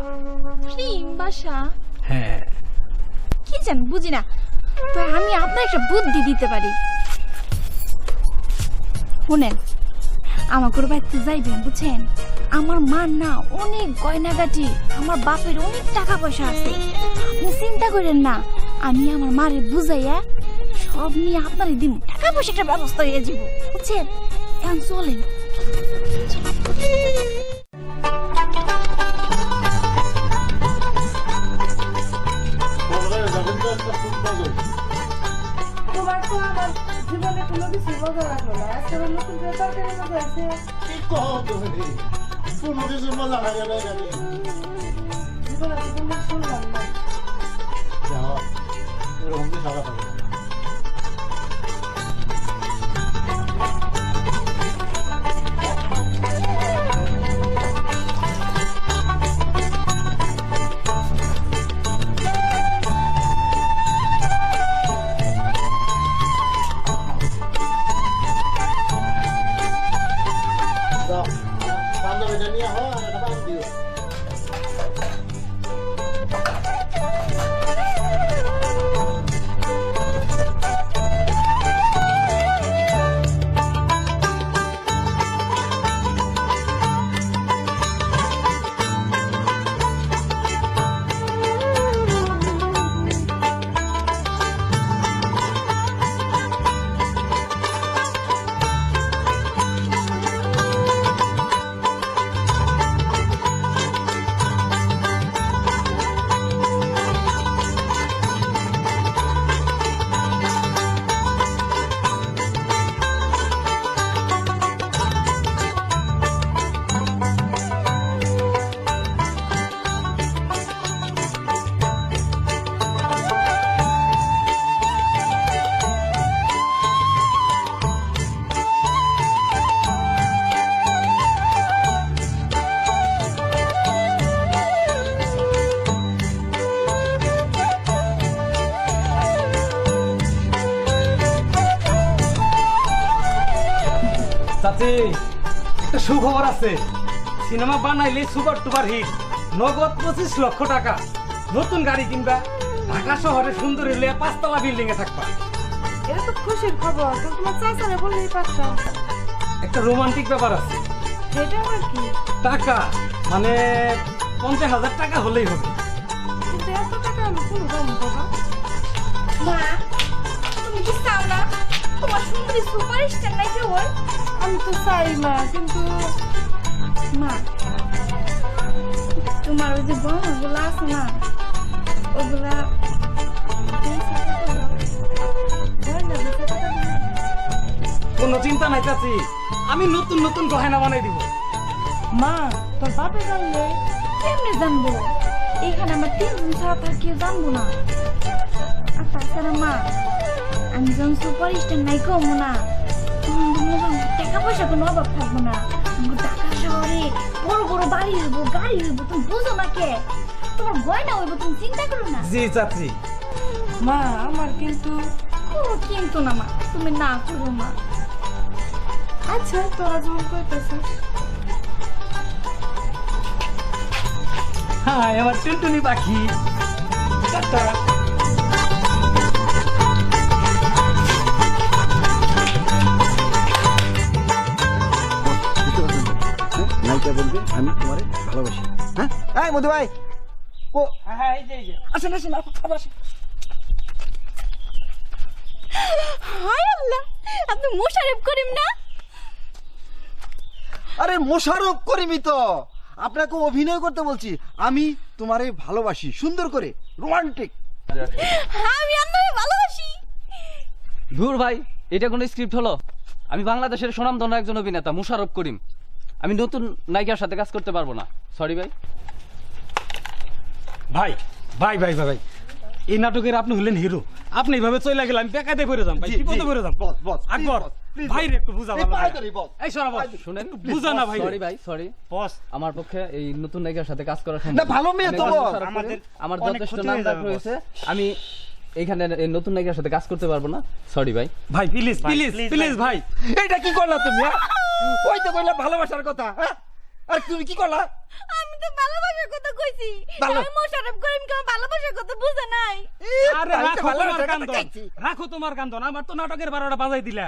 ফিল্ম ভাষা? হ্যাঁ। কি জানি বুঝি না, তো আমি আপনার একটা বুদ্ধি দিতে পারি। শুনেন, আমাকে বাড়িতে যাইবেন বুঝছেন, আমার মার না অনেক গয়নাগাটি, আমার বাপের অনেক টাকা পয়সা আছে, আপনি চিন্তা করেন না, আমি আমার মারে বুঝাইয়া সব নিয়ে আপনারই দিব, টাকা পয়সাটার ব্যবস্থা হয়ে যাব বুঝছেন। এখন চলেন। তোমার তো আমার জীবনে কোনো কিছু মজা লাগলো না। আজকে আমার নতুন করে তরকারি মজা আছে। কি কও তুমি? কোনো কিছু মজা লাগে না এখানে। জীবনে তো কোনো শুনলাম না। যাও, এরকম কি সারা থাকে? যাও, বান্ধবীটা নিয়ে হও আর একটা পান দিও। চাচি একটা সুখবর আছে, সিনেমা বানাইলে সুপার টুপার হিট, নগদ 25 লক্ষ টাকা, নতুন গাড়ি কিনবা, ঢাকা শহরে সুন্দর হইলে 5 তলা বিল্ডিং এ থাকবা। এটা তো খুশির খবর, তো তোমার চাচারে বললেই পারতাম। একটা রোমান্টিক ব্যাপার আছে। সেটা আবার কি? টাকা মানে 50,000 টাকা হলেই হবে। কিন্তু এত টাকা আমি কোনো পাবো বাবা? মা তুমি কি চাও না তোমার সুন্দরী সুপারস্টার নাই কেউ? আমি তো চাই মা, কিন্তু মা তোমার ওই যে গহনাগুলো আছে না, ওগুলা কোনো চিন্তা নাই চাচি, আমি নতুন নতুন গহনা বানাই দিব। মা তোর বাপে জানলে? কেমনে জানবো? এখানে আমার 3 জন ছাড়া তার কেউ জানবো না। আর তাছাড়া মা আমি যখন সুপারস্টার নাই কমো না, তখন টাকা পয়সা কোনো অভাব থাকবো না। ঢাকা শহরে বড় বড় বাড়ি হইব, গাড়ি হইব, তুমি বুঝো না কে? তোমার গয়না হইব, তুমি চিন্তা করো না। জি চাচি। মা আমার কিন্তু কোনো কিন্তু না মা, তুমি না করো মা। আচ্ছা তোরা যখন কইতেছিস। হ্যাঁ আমার টুনটুনি পাখি, টাটা। নায়িকা বলবে আমি তোমারে ভালোবাসি। হ্যাঁ এই মধু ভাই, ও হ্যাঁ এই যে আসেন আসেন আসেন। হায় আল্লাহ, আপনি মোশাররফ করিম না? আরে মোশাররফ করিমই তো, আপনাকে অভিনয় করতে বলছি। আমি তোমারে ভালোবাসি, সুন্দর করে রোমান্টিক। আমি আপনাকে ভালোবাসি। ধুর ভাই, এটা কোনো স্ক্রিপ্ট হলো? আমি বাংলাদেশের সুনামধন্য একজন অভিনেতা মোশাররফ করিম, আমি নতুন নায়িকার সাথে কাজ করতে পারবো না, সরি ভাই। ভাই ভাই ভাই ভাই, এই নাটকের আপনি হলেন হিরো, আপনি এইভাবে চলে গেলে আমি বেকায়দায় পড়ে যাম ভাই, বিপদে পড়ে যাম। আকবর ভাই রে একটু বুঝা ভালো। এই সরা বস, শুনেন বুঝা না ভাই। সরি ভাই, সরি বস, আমার পক্ষে এই নতুন নায়িকার সাথে কাজ করা সম্ভব না, ভালো মেয়ে তো বস। আমার যথেষ্ট নাম ডাক রয়েছে, আমি এইখানে এই নতুন নায়িকার সাথে কাজ করতে পারবো না, সরি ভাই। ভাই প্লিজ প্লিজ প্লিজ ভাই, এইটা কি করলা তুমি? ওই তো কইলা ভালোবাসার কথা, আর তুমি কি করলা? আমি তো ভালোবাসার কথা কইছি, আমি মোশাররফ করিমকে ভালোবাসার কথা বুঝে নাই। আরে রাখো তোমার কান্দন, রাখো তোমার কান্দন, আমার তো নাটকের 12টা বাজাই দিলা।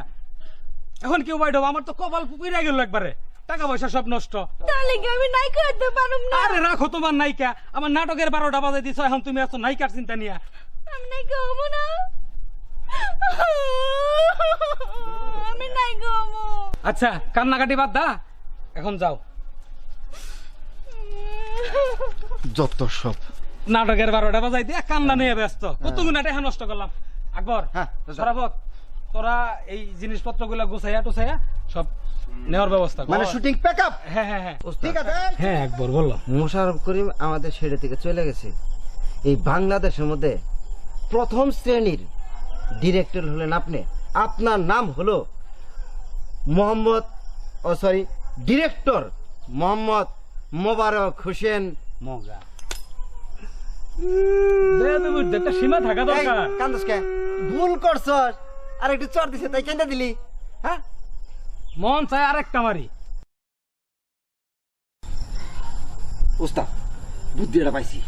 এখন কেউ বাইড, আমার তো কপাল পুপিরা গেল একবারে, টাকা পয়সা সব নষ্ট। তাহলে কি আমি নায়িকা হতে পারুম না? আরে রাখো তোমার নায়িকা, আমার নাটকের 12টা বাজাই দিছো, এখন তুমি আছো নায়িকার চিন্তা নিয়া। আমি নায়িকা হব না, আমি নায়িকা হব। আচ্ছা কান্নাকাটি বাদ দা, এখন যাও। যত সব নাটকের 12টা বাজাইতে কান্না নিয়ে ব্যস্ত, কতগুলো টাকা নষ্ট করলাম। আকবর, সরাফত, তোরা এই জিনিসপত্রগুলো গুছাইয়া টুছাইয়া সব নেওয়ার ব্যবস্থা কর। মানে শুটিং প্যাকআপ? হ্যাঁ হ্যাঁ হ্যাঁ ঠিক আছে। হ্যাঁ আকবর বললো। মোশাররফ করিম আমাদের ছেড়ে থেকে চলে গেছে। এই বাংলাদেশের মধ্যে প্রথম শ্রেণীর ডিরেক্টর হলেন আপনি। আপনার নাম হলো ডিরেক্টর মোহাম্মদ মোবারক হোসেন মগা। একটা সীমা থাকা দরকার। কান্দসকে ভুল করছস, আর একটু চর দিছে তাই কেন দিলি? হ্যাঁ, মন চায় আরেকটা মারি। উস্তাদ বুদ্ধিটা পাইছি।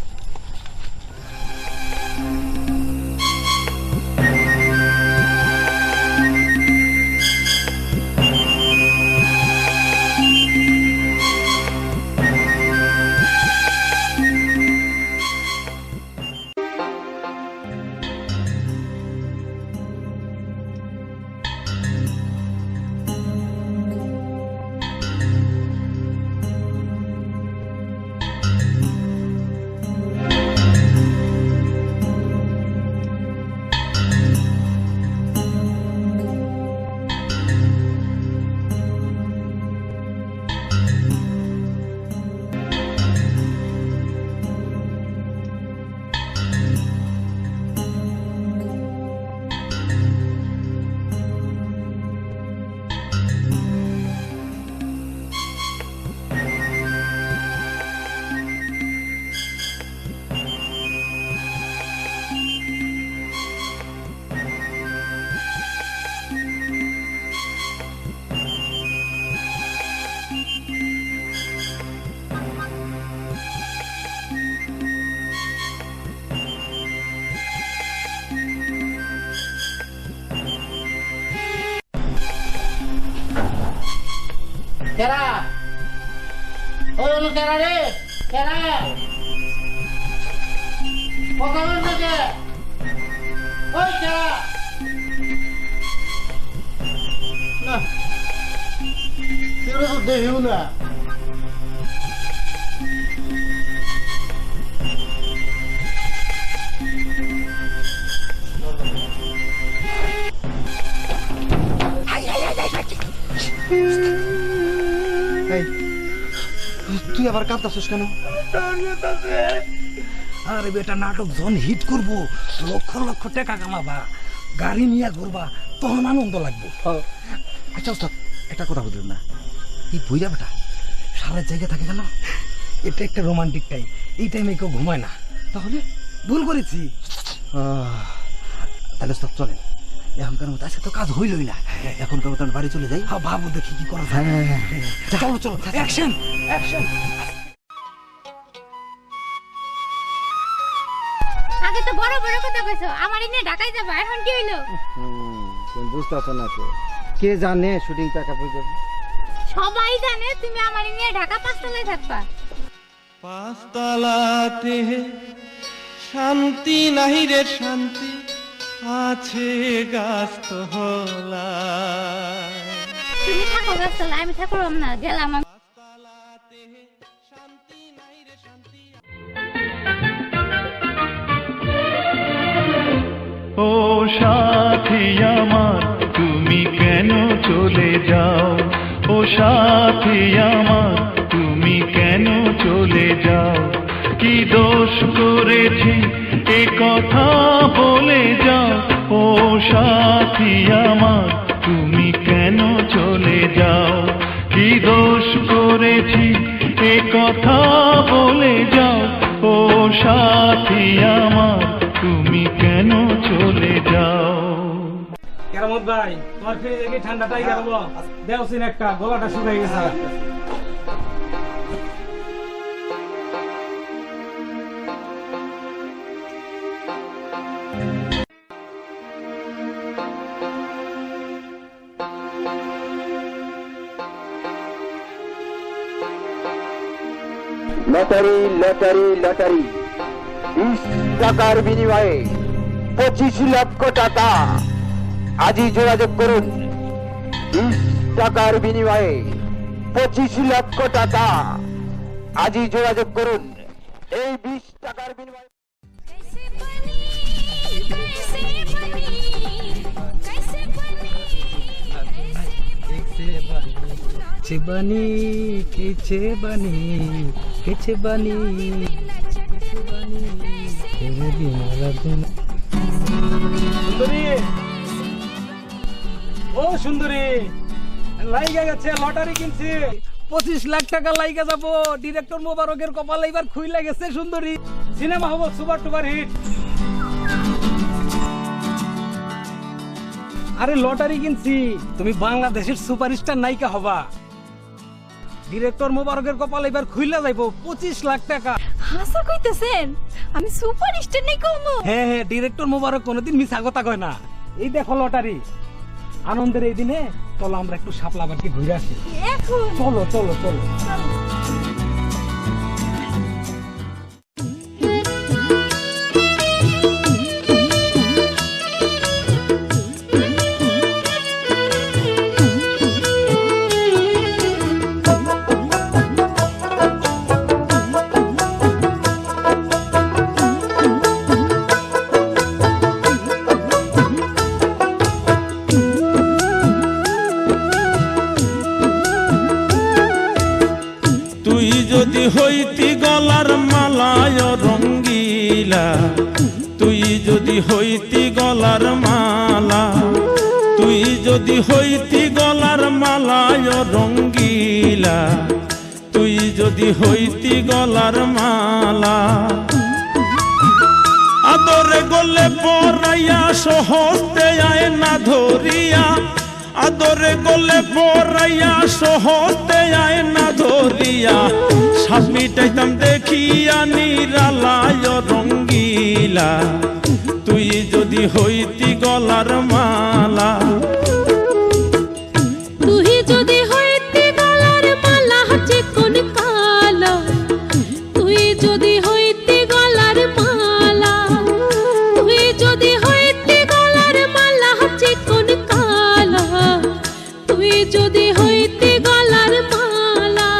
কেরা ওই হলো কেরা রে, কেরা কথা বলছে কে? ওই কেরা না, কেউ তো দেখিও না। তুই আবার কাঁদতাছিস কেন? আরে বেটা, নাটক যখন হিট করবো, লক্ষ লক্ষ টাকা কামাবা, গাড়ি নিয়ে ঘুরবা, তখন আনন্দ লাগবে। আচ্ছা ওস্তাদ, একটা কথা বললেন না, এই বইরা বেটা সারা জায়গা থাকে কেন? এটা একটা রোমান্টিক টাইম, এই টাইমে কেউ ঘুমায় না। তাহলে ভুল করেছি। তাহলে ওস্তাদ চলেন, এখনকার মতো আজকে তো কাজ হইলই না, এখনকার মতো বাড়ি চলে যাই। হ্যাঁ, ভাবো দেখি কি করা যায়। চলো চলো, অ্যাকশন অ্যাকশন। আগে তো বড় বড় কথা কইছো, আমার এনে ঢাকায় যাবা, এখন কি হইলো? তুমি বুঝতেছ না তো, কে জানে শুটিং প্যাকআপ হয়ে যাবে। সবাই জানে তুমি আমার নিয়ে ঢাকা 5 তলায় থাকবা। 5 তলাতে শান্তি নাহি রে শান্তি, আছে গাছতলা। তুমি থাকো গাছতলায়, আমি থাকলাম না, গেলাম আমি। ও সাথী আমার, তুমি কেন চলে যাও? ও সাথী আমার, তুমি কেন চলে যাও? কি দোষ করেছি এ কথা বলে যাও? ও সাথী আমার, তুমি কেন চলে যাও? কি দোষ করেছি এ কথা বলে যাও? ও সাথী আমার, তুমি কেন চলে যাও? কেরামত ভাই, তোমার ফিরে দেখি ঠান্ডাটাই গেল, দেওছিন একটা, গলাটা শুকিয়ে গেছে। লটারি লটারি লটারি, 20 টাকার বিনিময়ে 25 লক্ষ টাকা। আজই যোগাযোগ করুন। 20 টাকার বিনিময়ে 25 লক্ষ টাকা। আজই যোগাযোগ করুন। এই 20 টাকার বিনিময়ে बनी कैसे बनी कैसे बनी तेरे बिना लगन सुंदरी ও সুন্দরী লাইগা গেছে লটারি কিনছি 25 লাখ টাকা লাইগা যাবো ডিরেক্টর মোবারকের কপাল এবার খুইলা গেছে সুন্দরী সিনেমা হবো সুপার টুপার হিট আরে লটারি কিনছি তুমি বাংলাদেশের সুপারস্টার নায়িকা হবা ডিরেক্টর মোবারকের কপাল এবার খুইলা যাইবো 25 লাখ টাকা হাসা কইতেছেন আমি সুপারস্টার নাই কমু হ্যাঁ হ্যাঁ ডিরেক্টর মোবারক কোনোদিন মিছা কথা কয় না এই দেখো লটারি আনন্দের এই দিনে চলো আমরা একটু শাপলাবারকে ঘুরে আসি এখন চলো চলো চলো যদি হইতি গলার মালায় রঙ্গিলা তুই যদি হইতি গলার মালা তুই যদি হইতি গলার মালায় রঙ্গিলা তুই যদি হইতি গলার মালা আদরে গলে পরাইয়া সহজতে আয় না ধরিয়া আদরে গলে পরাইয়া সহজতে আয় না ধরিয়া শ্বাস মিটাইতাম দেখিয়া নিরালায় রঙ্গিলা তুই যদি হইতি গলার মালা তুই যদি হইতি গলার মালা চিকন কালা তুই যদি হইতি গলার মালা তুই যদি হইতি গলার মালা চিকন কালা তুই যদি হইতি গলার মালা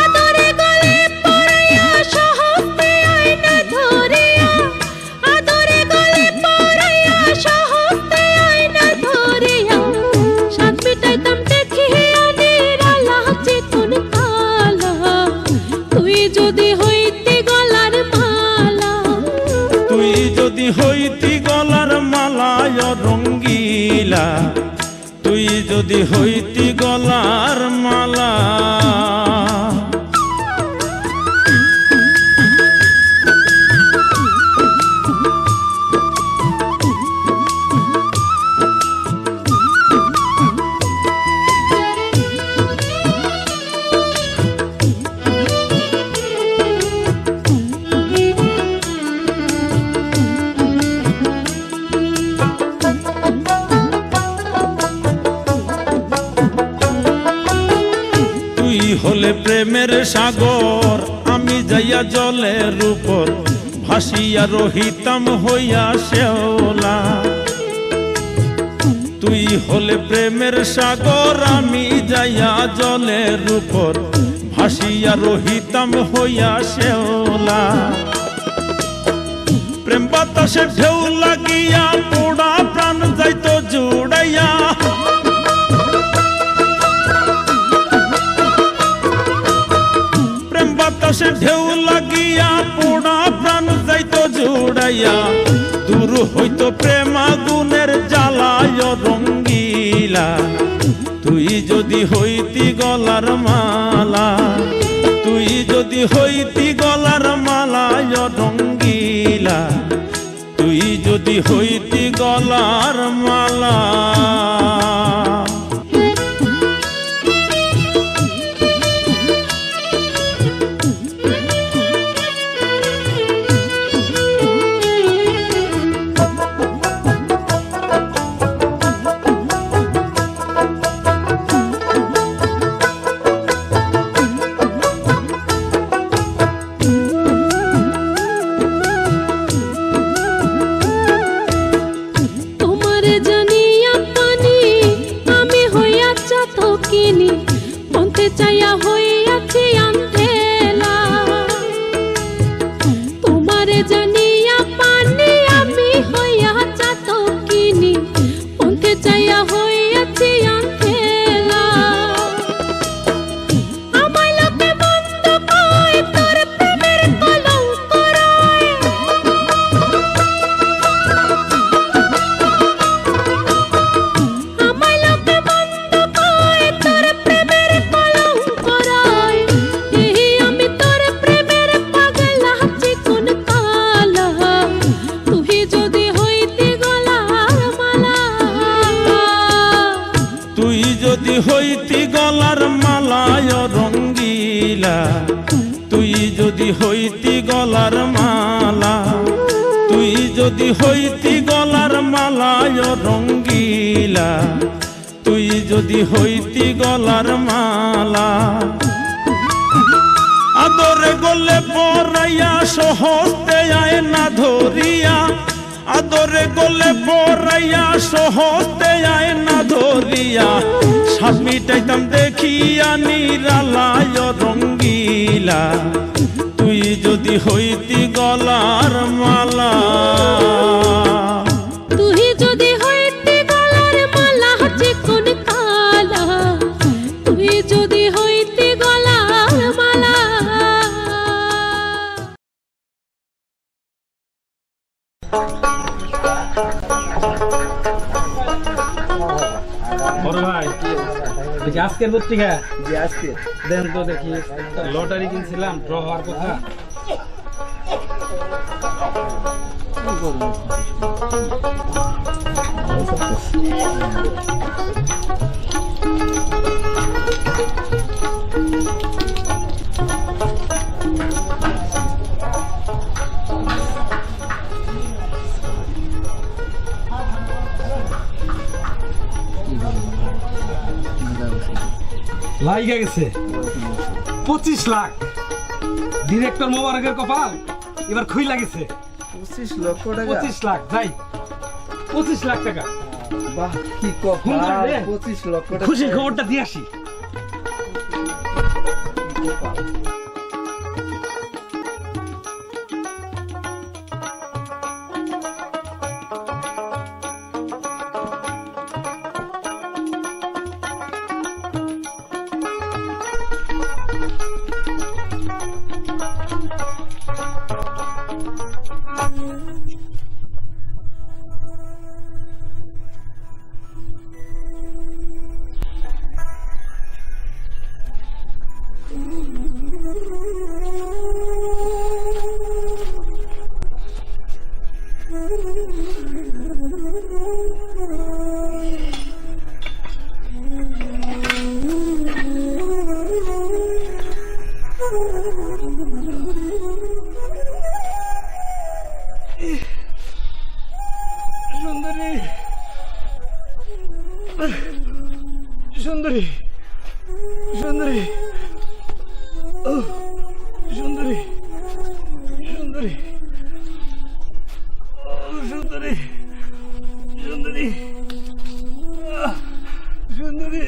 আদরে গলে পরাইয়া সহজতে আয় না ধরিয়া আদরে গলে পরাইয়া সহজতে আয় না ধরিয়া সাত মিটাইতাম দেখিয়া নিরালা চিকন কালা তুই যদি হইতি গলার মালা তুই যদি হইতি গলার মালায় রঙ্গিলা তুই যদি হইতি গলার মালা তুই হলে প্রেমের সাগর আমি যাইয়া জলের উপর ভাসিয়া রহিতাম হইয়া শেওলা তুই হলে প্রেমের সাগর আমি যাইয়া জলের উপর ভাসিয়া রহিতাম হইয়া শেওলা প্রেম বাতাসে ঢেউ লাগিয়া পোড়া প্রাণ যাইতো জুড়াইয়া প্রেম বাতাসে ঢেউ লাগিয়া পোড়া প্রাণ যাইতো জুড়াইয়া দূর হইতো প্রেম আগুনের জ্বালায় রঙ্গিলা তুই যদি হইতি গলার মালা তুই যদি হইতি গলার মালায় রঙ্গিলা তুই যদি হইতি গলার মালা তোমার জানিয়া পানি কিনি মনতে চাইয়া হইয়াছি আন্ধেলা তোমারে জানিয়া পানি আমি হইয়া চাত কিনি মনতে চাইয়া হইয়াছি আন্ধেলা আমায় লোকে বন্ধ কয় তোর প্রেমের কলঙ্ক রয় আমায় লোকে বন্ধ কয় তোর প্রেমের কলঙ্ক রয় এই আমি তোর প্রেমের পাগলা চিকন কালা তুই যদি হইতি গলার মালা তুই যদি হইতি গলার মালায় রঙ্গিলা তুই যদি হইতি গলার মালা তুই যদি হইতি গলার মালায় রঙ্গিলা তুই যদি হইতি গলার মালা আদরে গলে পরাইয়া সহজতে আয় না ধরিয়া আদরে গলে পরাইয়া সহজতে আয় না ধরিয়া সাপ মিটাইতাম দেখিয়া নিরালায় রঙ্গিলা তুই যদি হইতি গলার মালা তুই যদি হইতি গলার মালা চিকন কালা তুই যদি হইতি গলার মালা বড় ভাই দেখি আজকের পত্রিকা জি আজকে দেন তো দেখি লটারি কিনছিলাম ড্র হওয়ার কথা লাইগা গেছে 25 লাখ ডিরেক্টর মোবারকের কপাল এবার খুই লাগেছে 25 লক্ষ টাকা 25 লাখ যাই 25 লাখ টাকা বাহ কি কপাল 25 লক্ষ টাকা খুশির খবরটা দিয়ে আসি সুন্দরী সুন্দরী ও সুন্দরী সুন্দরী ও সুন্দরী সুন্দরী সুন্দরী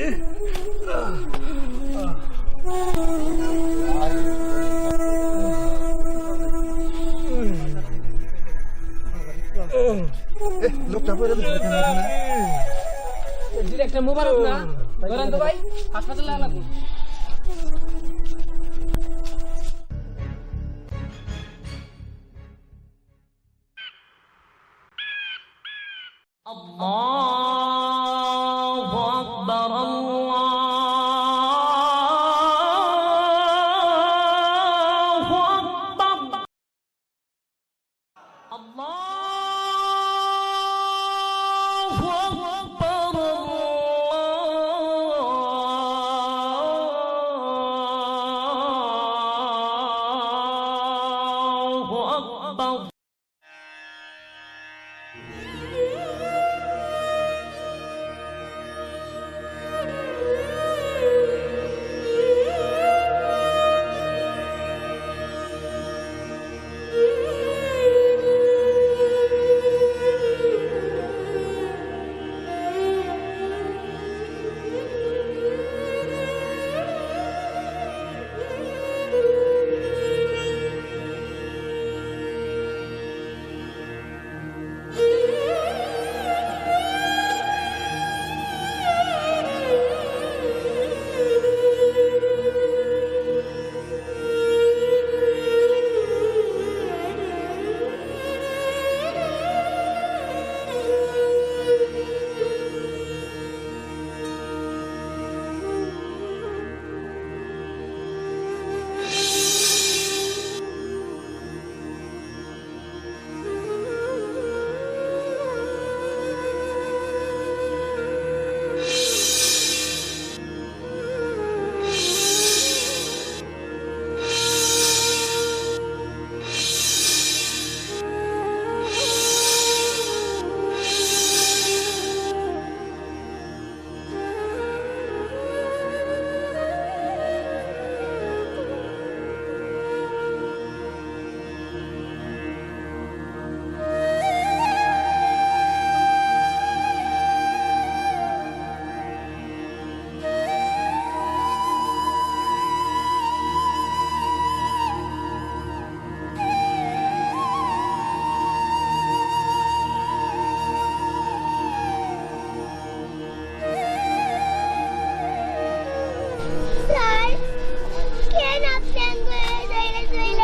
লোকটা পড়ে দেখেন এখানে ডিরেক্টর মোবারক না ধরেন তো ভাই হাসপাতালে আনাবো আল্লাহু আকবার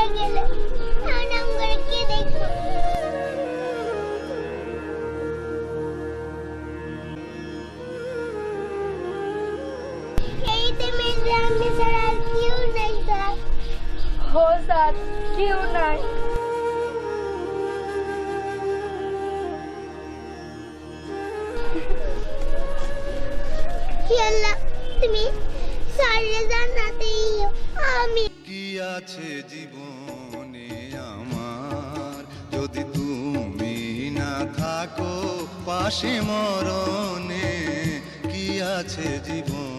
চলে গেলে আর আমরা কে দেখবো? এই তুমি আমি ছাড়া আর কেউ নাই স্যার। হো স্যার, কেউ নাই। আল্লাহ তুমি সারে জান্নাতে দিও। আমি কি আছে জীবনে আমার, যদি তুমি না থাকো পাশে মরণে, কি আছে জীবন